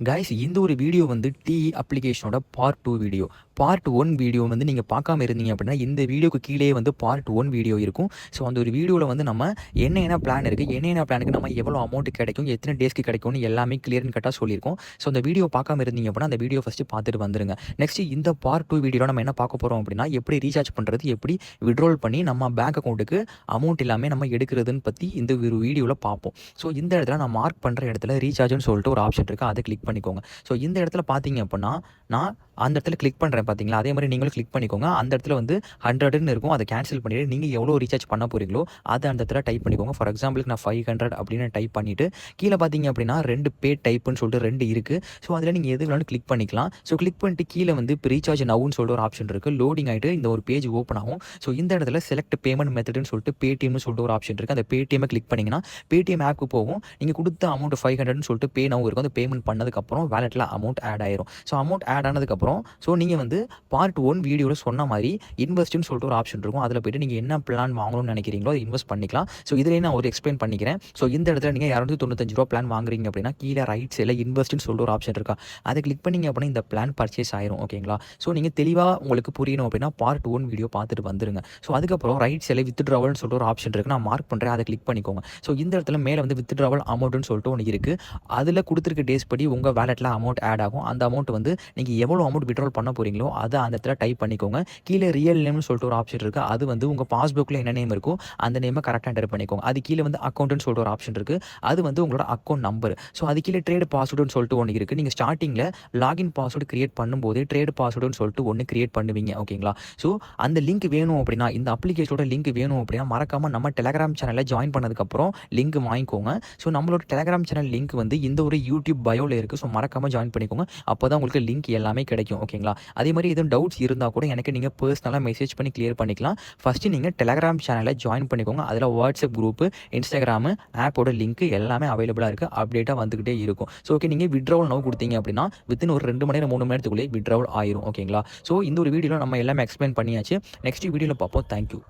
Guys இந்த ஒரு video வந்து அப்ளிகேஷனோட பார்ட் 2 வீடியோ. பார்ட் 1 வீடியோ வந்து நீங்கள் பார்க்காம இருந்தீங்க அப்படின்னா இந்த வீடியோக்கு கீழே வந்து பார்ட் 1 வீடியோ இருக்கும். ஸோ அந்த ஒரு வீடியோவில் வந்து நம்ம என்ன பிளான் இருக்குது, என்ன பிளானுக்கு நம்ம எவ்வளோ அமௌண்ட் கிடைக்கும், எத்தனை டேஸ்க்கு கிடைக்கும்னு எல்லாமே கிளியர் அண்ட் கட்டாக சொல்லியிருக்கோம். ஸோ அந்த வீடியோ பார்க்காம இருந்தீங்க அப்படின்னா அந்த வீடியோ ஃபஸ்ட்டு பார்த்துட்டு வந்துருங்க. நெக்ஸ்ட் இந்த பார்ட் 2 வீடியோவில் நம்ம என்ன பார்க்க போகிறோம் அப்படின்னா எப்படி ரீசார்ஜ் பண்ணுறது, எப்படி விட்ரோல் பண்ணி நம்ம பேங்க் அக்கௌண்ட்டுக்கு அமௌண்ட் எல்லாமே நம்ம எடுக்கிறதுன்னு பற்றி இந்த ஒரு வீடியோவில் பார்ப்போம். ஸோ இந்த இடத்துல நான் மார்க் பண்ணுற இடத்துல ரீசார்ஜ்னு சொல்லிட்டு ஒரு ஆப்ஷன் இருக்குது, அதை கிளிக் பண்ணிக்கோங்க. ஸோ இந்த இடத்துல பார்த்தீங்க அப்படின்னா நான் அந்த இடத்துல கிளிக் பண்ணுறேன் பார்த்தீங்களா, அதே மாதிரி நீங்களும் கிளிக் பண்ணிக்கோங்க. அந்த இடத்துல வந்து 100ன்னு இருக்கும், அதை கேன்சல் பண்ணிவிட்டு நீங்கள் எவ்வளோ ரீசார்ஜ் பண்ண போகிறீங்களோ அதை அந்த இடத்துல டைப் பண்ணிக்கோங்க. ஃபார் எக்ஸாம்பிளுக்கு நான் 500 அப்படின்னு டைப் பண்ணிவிட்டு கீழே பார்த்தீங்க அப்படின்னா 2 பே டைப்புன்னு சொல்லிட்டு 2 இருக்குது. ஸோ அதில் நீங்கள் எது வேணாலும் கிளிக் பண்ணிக்கலாம். ஸோ கிளிக் பண்ணிட்டு கீழே வந்து இப்போ ரீசார்ஜ் நவுன்னு சொல்லிட்டு ஒரு ஆப்ஷன் இருக்குது, லோடிங் ஆகிட்டு இந்த ஒரு பேஜ் ஓப்பன் ஆகும். ஸோ இந்த இடத்துல செலக்ட் பேமெண்ட் மெத்தட்னு சொல்லிட்டு பேடிஎம்னு சொல்லிட்டு ஒரு ஆப்ஷன் இருக்குது. அந்த பேடிஎம்மை கிளிக் பண்ணிங்கன்னா பேடிஎம் ஆப்புக்கு போகும். நீங்கள் கொடுத்த அமௌண்ட் 500ன்னு சொல்லிட்டு பே நவ் இருக்கும். அந்த பேமெண்ட் பண்ணதுக்கப்புறம் வேலெட்டில் அமௌண்ட் ஆட் ஆயிரும். ஸோ அமௌண்ட் ஆட் ஆனதுக்கப்புறம் ஸோ நீங்கள் வந்து பார்ட் 1 வீடியோவில் சொன்ன மாதிரி இன்வெஸ்ட்னு சொல்லிட்டு ஒரு ஆப்ஷன் இருக்கும். அதில் போய்ட்டு நீங்கள் என்ன பிளான் வாங்கணும்னு நினைக்கிறீங்களோ அதை இன்வெஸ்ட் பண்ணிக்கலாம். ஸோ இதிலே நான் ஒரு எக்ஸ்பிளைன் பண்ணிக்கிறேன். ஸோ இந்த இடத்துல நீங்கள் 295 ரூபா பிளான் வாங்குறீங்க அப்படின்னா கீழே ரைட் சைடில் இன்வெஸ்ட்னு சொல்லிட்டு ஒரு ஆப்ஷன் இருக்கா, அதை கிளிக் பண்ணிங்க அப்படின்னா இந்த பிளான் பர்ச்சேஸ் ஆயிரும். ஓகேங்களா? ஸோ நீங்கள் தெளிவாக உங்களுக்கு புரியணும் அப்படின்னா பார்ட் 1 வீடியோ பார்த்துட்டு வந்துருங்க. ஸோ அதுக்கப்புறம் ரைட் சைடில் வித்ட்ராவல்னு சொல்லிட்டு ஒரு ஆப்ஷன் இருக்குது, நான் மார்க் பண்ணுறேன், அதை கிளிக் பண்ணிக்கோங்க. ஸோ இந்த இடத்துல மேலே வந்து வித்ட்ராவல் அமௌண்ட்னு சொல்லிட்டு ஒன்று இருக்குது. அதில் கொடுத்துருக்க டேஸ் படி உங்கள் வேலெட்டில் அமௌண்ட் ஆட் ஆகும். அந்த அமௌண்ட் வந்து நீங்கள் எவ்வளோ அமௌண்ட் விட்ரால் பண்ண போகிறீங்களோ அதை அந்த இடத்துல டைப் பண்ணிக்கோங்க. கீழே ரியல் நேம்னு சொல்லிட்டு ஒரு ஆப்ஷன் இருக்குது, அது வந்து உங்கள் பாஸ்புக்கில் என்ன நேம் இருக்கோ அந்த நேமை கரெக்டாக என்டர் பண்ணிக்கோங்க. அது கீழே வந்து அக்கௌண்ட்னு சொல்லிட்டு ஒரு ஆப்ஷன் இருக்குது, அது வந்து உங்களோட அக்கௌண்ட் நம்பர். ஸோ அது கீழே ட்ரேட் பாஸ்வேர்டுன்னு சொல்லிட்டு ஒன்று இருக்குது. நீங்கள் ஸ்டார்டிங்கில் லாகின் பாஸ்வேர்டு கிரியேட் பண்ணும்போது ட்ரேட் பாஸ்வேர்டுன்னு சொல்லிட்டு ஒன்று கிரியேட் பண்ணுவீங்க. ஓகேங்களா? ஸோ அந்த லிங்க் வேணும் அப்படின்னா, இந்த அப்ளிகேஷனோட லிங்க் வேணும் அப்படின்னா மறக்காமல் நம்ம டெலகிராம் சேனலில் ஜாயின் பண்ணதுக்கப்புறம் லிங்க் வாங்கிக்கோங்க. ஸோ நம்மளோட டெலகிராம் சேனல் லிங்க் வந்து இந்த ஒரு யூடியூப் பயோவில் இருக்குது. ஸோ மறக்காமல் ஜாயின் பண்ணிக்கோங்க, அப்போ தான் உங்களுக்கு லிங்க் எல்லாமே கிடைக்கும். ஓகேங்களா? அதே மாதிரி எதுவும் டவுட்ஸ் இருந்தால் கூட எனக்கு நீங்கள் பர்சனலாக மெசேஜ் பண்ணி கிளியர் பண்ணிக்கலாம். ஃபஸ்ட்டு நீங்கள் டெலகிராம் சேனலில் ஜாயின் பண்ணிக்கோங்க. அதில் வாட்ஸ்அப் குரூப்பு, இன்ஸ்டாகிராமு, ஆப்போட லிங்க் எல்லாமே அவைலபிளாக இருக்குது, அப்டேட்டாக வந்துக்கிட்டே இருக்கும். ஸோ ஓகே, நீங்கள் விட்ராவல் நோ கொடுத்தீங்க அப்படின்னா வித்தின் ஒரு 2 மணி நேரம் 3 மணி நேரத்துக்குள்ளே விட்ராவல் ஆயிரும். ஓகேங்களா? ஸோ இந்த ஒரு வீடியோவில் நம்ம எல்லாமே எக்ஸ்பிளைன் பண்ணியாச்சு. நெக்ஸ்ட் வீடியோவில் பார்ப்போம். தேங்க்யூ.